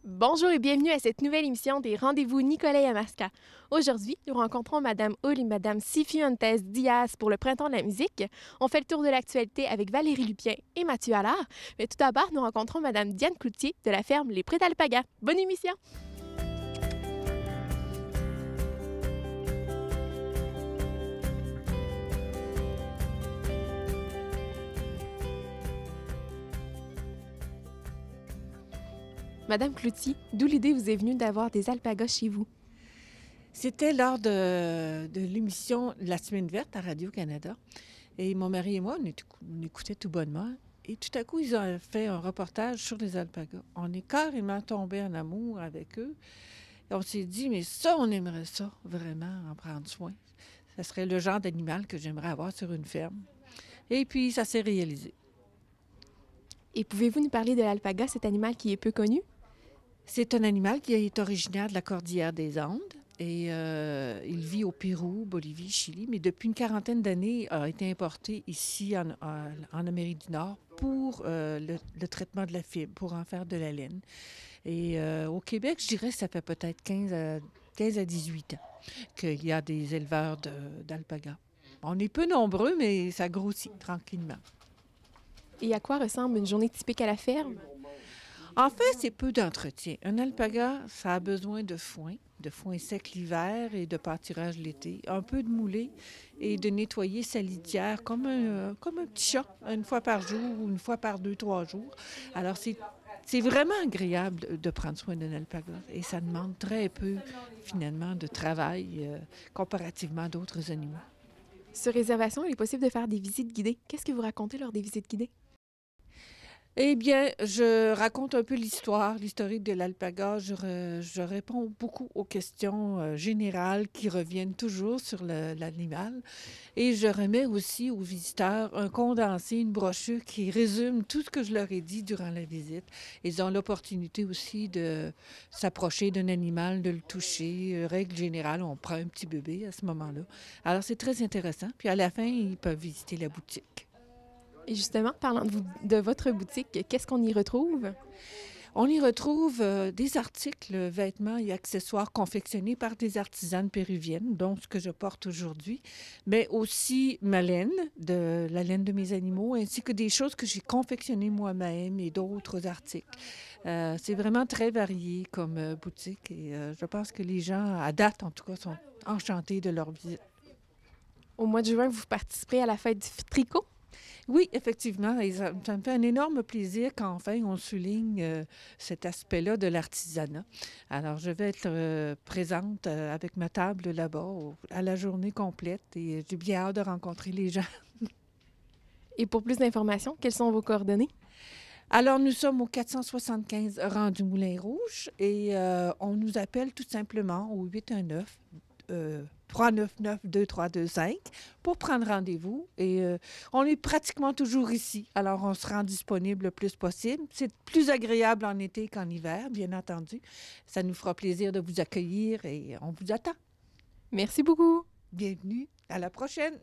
Bonjour et bienvenue à cette nouvelle émission des Rendez-vous Nicolas Yamaska. Aujourd'hui, nous rencontrons Madame Hull et Madame Cifuentes Diaz pour le Printemps de la musique. On fait le tour de l'actualité avec Valérie Lupien et Mathieu Allard. Mais tout d'abord, nous rencontrons Madame Diane Cloutier de la ferme Les Prés d'Alpaga. Bonne émission! Madame Cloutier, d'où l'idée vous est venue d'avoir des alpagas chez vous? C'était lors de l'émission La Semaine verte à Radio-Canada. Et mon mari et moi, on écoutait tout bonnement. Et tout à coup, ils ont fait un reportage sur les alpagas. On est carrément tombés en amour avec eux. Et on s'est dit, mais ça, on aimerait ça, vraiment, en prendre soin. Ça serait le genre d'animal que j'aimerais avoir sur une ferme. Et puis, ça s'est réalisé. Et pouvez-vous nous parler de l'alpaga, cet animal qui est peu connu? C'est un animal qui est originaire de la cordillère des Andes. Et il vit au Pérou, Bolivie, Chili, mais depuis une quarantaine d'années, a été importé ici en Amérique du Nord pour le traitement de la fibre, pour en faire de la laine. Et au Québec, je dirais que ça fait peut-être 15 à 18 ans qu'il y a des éleveurs d'alpagas. On est peu nombreux, mais ça grossit tranquillement. Et à quoi ressemble une journée typique à la ferme? En fait, c'est peu d'entretien. Un alpaga, ça a besoin de foin sec l'hiver et de pâturage l'été, un peu de moulée et de nettoyer sa litière comme un petit chat, une fois par jour ou une fois par 2, 3 jours. Alors, c'est vraiment agréable de prendre soin d'un alpaga et ça demande très peu, finalement, de travail comparativement à d'autres animaux. Sur réservation, il est possible de faire des visites guidées. Qu'est-ce que vous racontez lors des visites guidées? Eh bien, je raconte un peu l'historique de l'alpaga. Je réponds beaucoup aux questions générales qui reviennent toujours sur l'animal. Et je remets aussi aux visiteurs un condensé, une brochure qui résume tout ce que je leur ai dit durant la visite. Ils ont l'opportunité aussi de s'approcher d'un animal, de le toucher. Règle générale, on prend un petit bébé à ce moment-là. Alors, c'est très intéressant. Puis à la fin, ils peuvent visiter la boutique. Et justement, parlant de votre boutique, qu'est-ce qu'on y retrouve? On y retrouve des articles, vêtements et accessoires confectionnés par des artisanes péruviennes, dont ce que je porte aujourd'hui, mais aussi ma laine, de la laine de mes animaux, ainsi que des choses que j'ai confectionnées moi-même et d'autres articles. C'est vraiment très varié comme boutique et je pense que les gens, à date en tout cas, sont enchantés de leur visite. Au mois de juin, vous participerez à la fête du tricot? Oui, effectivement. Et ça me fait un énorme plaisir qu'enfin on souligne cet aspect-là de l'artisanat. Alors, je vais être présente avec ma table là-bas à la journée complète et j'ai bien hâte de rencontrer les gens. Et pour plus d'informations, quelles sont vos coordonnées? Alors, nous sommes au 475 rang du Moulin-Rouge et on nous appelle tout simplement au 819 399-2325 pour prendre rendez-vous. Et on est pratiquement toujours ici. Alors, on se rend disponible le plus possible. C'est plus agréable en été qu'en hiver, bien entendu. Ça nous fera plaisir de vous accueillir et on vous attend. Merci beaucoup! Bienvenue. À la prochaine!